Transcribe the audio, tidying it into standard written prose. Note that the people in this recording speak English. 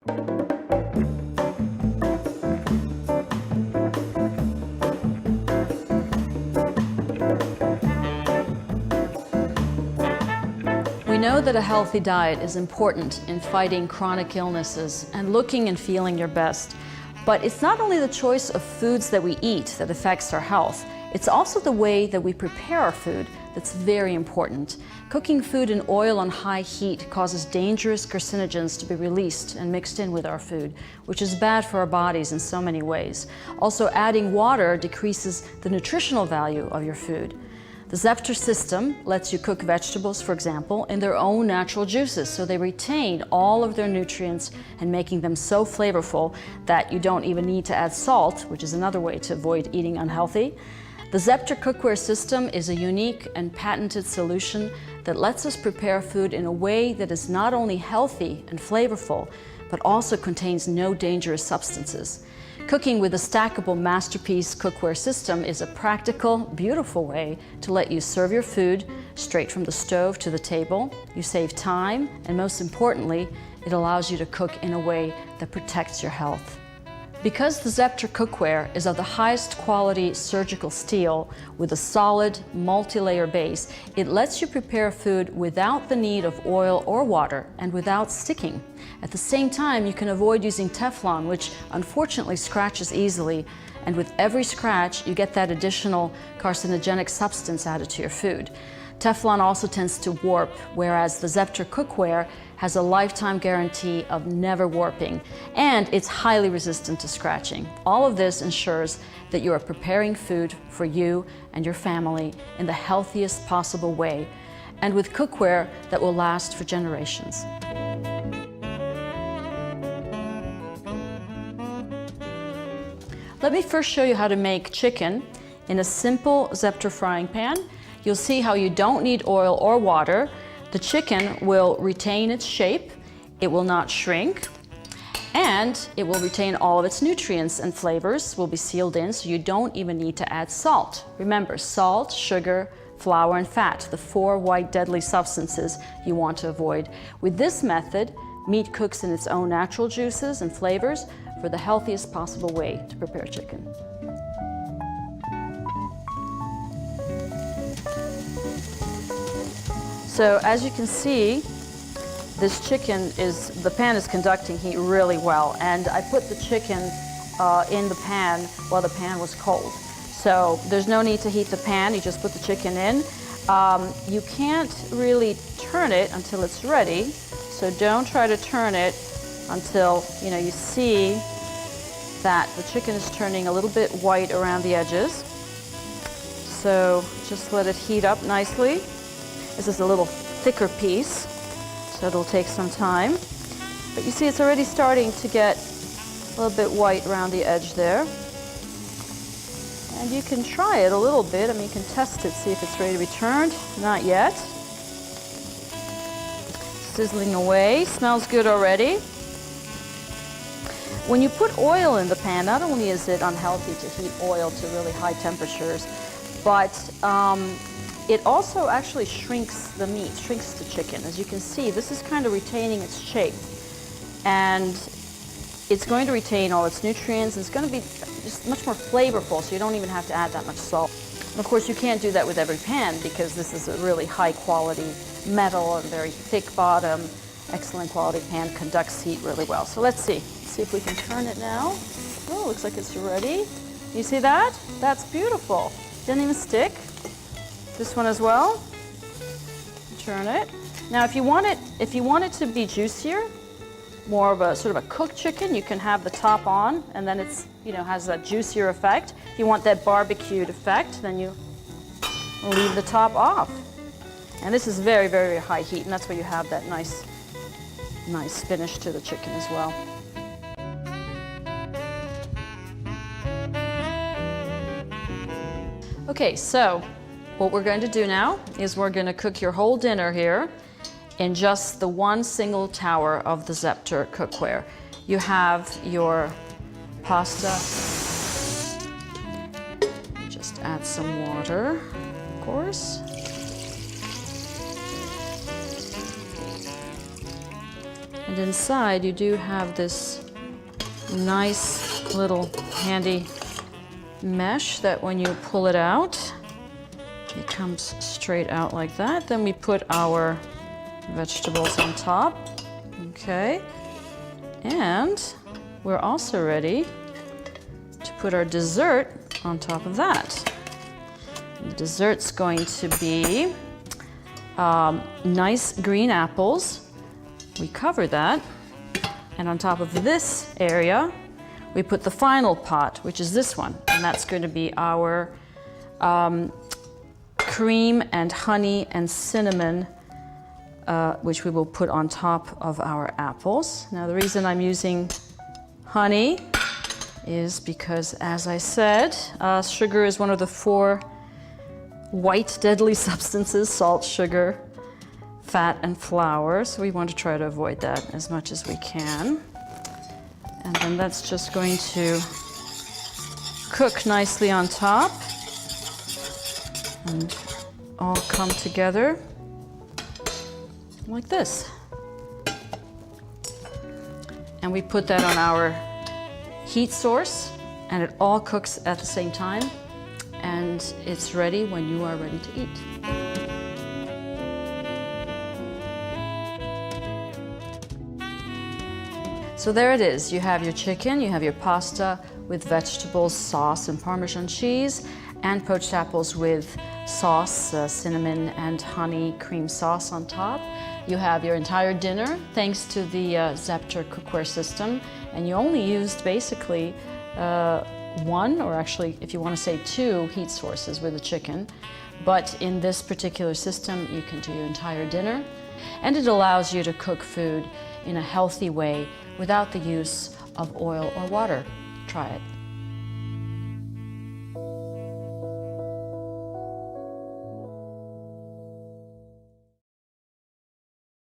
We know that a healthy diet is important in fighting chronic illnesses and looking and feeling your best. But it's not only the choice of foods that we eat that affects our health, it's also the way that we prepare our food that's very important. Cooking food in oil on high heat causes dangerous carcinogens to be released and mixed in with our food, which is bad for our bodies in so many ways. Also, adding water decreases the nutritional value of your food. The Zepter system lets you cook vegetables, for example, in their own natural juices, so they retain all of their nutrients and making them so flavorful that you don't even need to add salt, which is another way to avoid eating unhealthy. The Zepter cookware system is a unique and patented solution that lets us prepare food in a way that is not only healthy and flavorful, but also contains no dangerous substances. Cooking with a stackable masterpiece cookware system is a practical, beautiful way to let you serve your food straight from the stove to the table. You save time, and most importantly, it allows you to cook in a way that protects your health. Because the Zepter cookware is of the highest quality surgical steel with a solid multi-layer base, it lets you prepare food without the need of oil or water and without sticking. At the same time, you can avoid using Teflon, which unfortunately scratches easily, and with every scratch, you get that additional carcinogenic substance added to your food. Teflon also tends to warp, whereas the Zepter cookware has a lifetime guarantee of never warping, and it's highly resistant to scratching. All of this ensures that you are preparing food for you and your family in the healthiest possible way, and with cookware that will last for generations. Let me first show you how to make chicken in a simple Zepter frying pan. You'll see how you don't need oil or water. The chicken will retain its shape, it will not shrink, and it will retain all of its nutrients and flavors will be sealed in, so you don't even need to add salt. Remember, salt, sugar, flour, and fat, the 4 white deadly substances you want to avoid. With this method, meat cooks in its own natural juices and flavors for the healthiest possible way to prepare chicken. So as you can see, this chicken the pan is conducting heat really well, and I put the chicken in the pan while the pan was cold. So there's no need to heat the pan, you just put the chicken in. You can't really turn it until it's ready, so don't try to turn it until you see that the chicken is turning a little bit white around the edges. So just let it heat up nicely. This is a little thicker piece, so it'll take some time. But you see it's already starting to get a little bit white around the edge there. And you can try it a little bit. I mean, you can test it, see if it's ready to be turned. Not yet. Sizzling away, smells good already. When you put oil in the pan, not only is it unhealthy to heat oil to really high temperatures, but it also actually shrinks the meat, shrinks the chicken. As you can see, this is kind of retaining its shape. And it's going to retain all its nutrients. It's going to be just much more flavorful, so you don't even have to add that much salt. And of course, you can't do that with every pan because this is a really high quality metal and very thick bottom. Excellent quality pan, conducts heat really well. So let's see if we can turn it now. Oh, looks like it's ready. You see that? That's beautiful. Didn't even stick. This one as well. Turn it. Now, if you want it to be juicier, more of a sort of a cooked chicken, you can have the top on, and then it's has that juicier effect. If you want that barbecued effect, then you leave the top off. And this is very, very high heat, and that's where you have that nice finish to the chicken as well. Okay, so what we're going to do now is we're going to cook your whole dinner here in just the one single tower of the Zepter cookware. You have your pasta. Just add some water, of course. And inside you do have this nice little handy mesh that when you pull it out, it comes straight out like that. Then we put our vegetables on top. Okay. And we're also ready to put our dessert on top of that. And the dessert's going to be nice green apples. We cover that. And on top of this area, we put the final pot, which is this one. And that's going to be our cream and honey and cinnamon, which we will put on top of our apples. Now, the reason I'm using honey is because, as I said, sugar is one of the 4 white deadly substances: salt, sugar, fat, and flour. So we want to try to avoid that as much as we can. And then that's just going to cook nicely on top and all come together like this. And we put that on our heat source, and it all cooks at the same time, and it's ready when you are ready to eat. So there it is. You have your chicken, you have your pasta with vegetables, sauce, and Parmesan cheese, and poached apples with sauce, cinnamon and honey cream sauce on top. You have your entire dinner thanks to the Zepter cookware system, and you only used basically 1, or actually if you want to say 2, heat sources with the chicken. But in this particular system you can do your entire dinner, and it allows you to cook food in a healthy way without the use of oil or water. Try it.